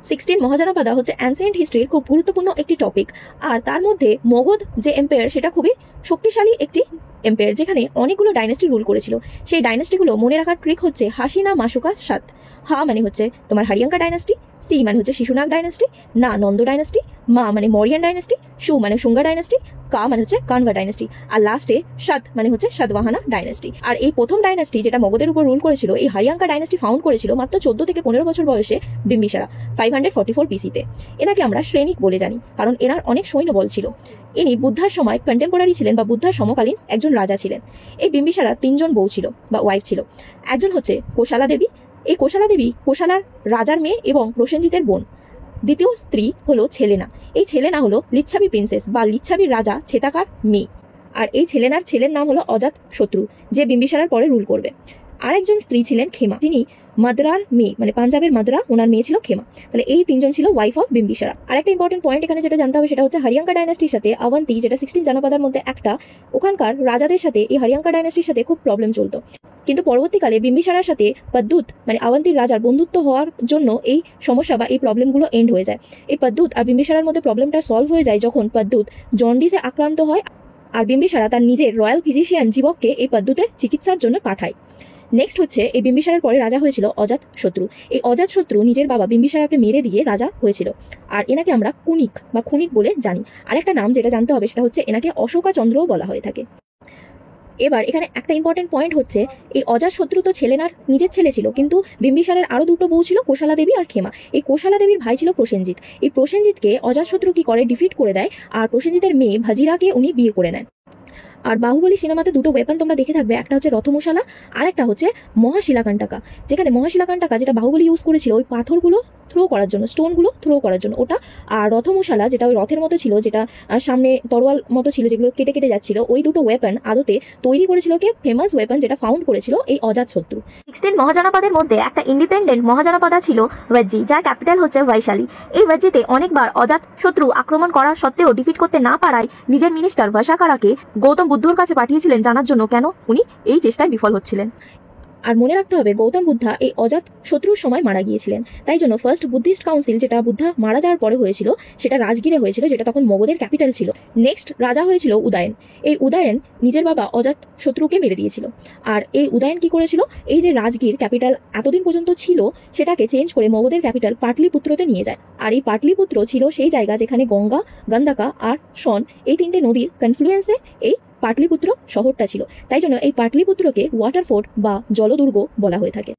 16 মহাজনপদা হচ্ছে অ্যানসিয়েন্ট হিস্ট্রির খুব গুরুত্বপূর্ণ একটি টপিক। আর তার মধ্যে মগধ যে এম্পায়ার সেটা খুবই শক্তিশালী একটি এম্পায়ার, যেখানে অনেকগুলো ডাইনাস্টি রুল করেছিল। সেই ডাইনাস্টিগুলো মনে রাখার ট্রিক হচ্ছে হাসিনা মাসুকা সাত। হা মানে হচ্ছে তোমার হারিয়াঙ্কা ডাইনাস্টি, সি মানে হচ্ছে শিশুনাগ ডাইনাস্টি, না নন্দ ডাইনাস্টি, মা মানে মৌরিয়ান ডাইনাস্টি, শু মানে শুঙ্গা ডাইনাস্টি, কা মানে হচ্ছে কানভা ডাইনাস্টি, আর লাস্টে সাত মানে হচ্ছে সাতবাহানা ডাইনাস্টি। আর এই প্রথম ডাইনাস্টি যেটা মগধের উপর রুল করেছিল, এই হারিয়াঙ্কা ডাইনাস্টি ফাউন্ড করেছিল মাত্র 14 থেকে 15 বছর বয়সে বিম্বিসারা 544 বিসিতে। এনাকে আমরা শ্রেণিক বলে জানি, কারণ এনার অনেক সৈন্যবল ছিল। ইনি বুদ্ধার সময় কন্টেম্পোরারি ছিলেন বা বুদ্ধার সমকালীন একজন রাজা ছিলেন। এই বিম্বিসারা 3 জন বউ ছিল বা ওয়াইফ ছিল। একজন হচ্ছে কোশালা দেবী। এই কোশালা দেবী কোশালার রাজার মেয়ে এবং প্রসেনজিতের বোন। দ্বিতীয় স্ত্রী হলো ছেলেনা। এই ছেলেনা হলো লিচ্ছাবি প্রিন্সেস বা লিচ্ছাবির রাজা ছেতাকার মেয়ে। আর এই ছেলেনার ছেলের নাম হলো অজাত শত্রু, যে বিম্বিসারার পরে রুল করবে। আরেকজন স্ত্রী ছিলেন খেমা, যিনি মাদ্রার মেয়ে, মানে পাঞ্জাবের মাদ্রা, ওনার মেয়ে ছিল খেমা। তাহলে এই 3 জন ছিল ওয়াইফ অফ বিম্বিসারা। আরেকটা ইম্পর্টেন্ট পয়েন্ট এখানে যেটা জানতে হবে সেটা হচ্ছে হারিয়াঙ্কা ডাইনাস্টির সাথে আওয়ান্তি, যেটা 16 জনপদার মধ্যে একটা, ওখানকার রাজাদের সাথে এই হারিয়াঙ্কা ডাইনাস্টির সাথে খুব প্রবলেম চলতো। কিন্তু পরবর্তীকালে বিম্বিসারার সাথে পদ্দুত মানে আওয়ান্তির রাজার বন্ধুত্ব হওয়ার জন্য এই সমস্যা বা এই প্রবলেমগুলো এন্ড হয়ে যায়। এই পদ্দুত আর বিম্বিসারার মধ্যে প্রবলেমটা সলভ হয়ে যায় যখন পদ্দুত জন্ডিসে আক্রান্ত হয়, আর বিম্বিসারা তার নিজের রয়্যাল ফিজিশিয়ান জীবককে এই পদ্দুতের চিকিৎসার জন্য পাঠায়। নেক্সট হচ্ছে এই বিম্বিসারার পরে রাজা হয়েছিল অজাত শত্রু। এই অজাত শত্রু নিজের বাবা বিম্বিসারাকে মেরে দিয়ে রাজা হয়েছিল, আর এনাকে আমরা কুনিক বা খুনিক বলে জানি। আরেকটা নাম যেটা জানতে হবে সেটা হচ্ছে এনাকে অশোকা চন্দ্রও বলা হয়ে থাকে। এবার এখানে একটা ইম্পর্টেন্ট পয়েন্ট হচ্ছে, এই অজাত শত্রু তো ছেলেনার নিজের ছেলে ছিল, কিন্তু বিম্বিসারের আরো 2টো বউ ছিল, কোশালা দেবী আর খেমা। এই কোশালা দেবীর ভাই ছিল প্রসেনজিৎ। এই প্রসেনজিৎকে অজাত শত্রু কি করে, ডিফিট করে দেয়, আর প্রসেনজিতের মেয়ে ভাজিরাকে উনি বিয়ে করে নেন। আর বাহুবলী সিনেমাতে 2টো ওয়েপন তোমরা দেখে থাকবে, একটা হচ্ছে রথমশালা আর একটা হচ্ছে মহাশিলাকান্টাকা। যেখানে মহাশিলাকান্টাকা যেটা বাহুবলী ইউজ করেছিল ওই পাথরগুলো থ্রো করার জন্য, স্টোনগুলো থ্রো করার জন্য ওটা, আর রথমশালা যেটা ওই রথের মতো ছিল, যেটা সামনে তরোয়াল মতো ছিল, যেগুলো কেটে কেটে যাচ্ছিল, ওই 2টো ওয়েপন আদতে তৈরি করেছিল কে, ফেমাস ওয়েপন যেটা ফাউন্ড করেছিল এই অজাত শত্রু। 16 মহাজনপদের মধ্যে একটা ইন্ডিপেন্ডেন্ট মহাজনপদা ছিল ওয়েজ্জি, যার ক্যাপিটাল হচ্ছে বৈশালী। এই ওয়েজ্জিতে অনেকবার অজাত শত্রু আক্রমণ করার সত্ত্বেও ডিফিট করতে না পারায় নিজের মিনিস্টার ভাসাকারাকে গৌতম বুদ্ধর কাছে পাঠিয়েছিলেন জানার জন্য কেন উনি এই চেষ্টায় বিফল হচ্ছিলেন। আর মনে রাখতে হবে গৌতম বুদ্ধা এই অজাত শত্রুর সময় মারা গিয়েছিলেন, তাই জন্য ফার্স্ট বুদ্ধিস্ট কাউন্সিল যেটা বুদ্ধা মারা যাওয়ার পরে হয়েছিল সেটা রাজগিরে হয়েছিল, যেটা তখন মগধের ক্যাপিটাল ছিল। নেক্সট রাজা হয়েছিল উদয়ন। এই উদয়ন নিজের বাবা অজাত শত্রুকে মেরে দিয়েছিল। আর এই উদয়ন কি করেছিল, এই যে রাজগির ক্যাপিটাল এতদিন পর্যন্ত ছিল সেটাকে চেঞ্জ করে মগধের ক্যাপিটাল পাটলিপুত্রতে নিয়ে যায়। আর এই পাটলিপুত্র ছিল সেই জায়গা যেখানে গঙ্গা, গন্ডাকা আর শন এই 3টে নদীর কনফ্লুয়েন্সে এই পাটলিপুত্র শহরটা ছিল। তাই জন্য এই পাটলিপুত্রকে ওয়াটার ফোর্ট বা জলদুর্গ বলা হয়ে থাকে।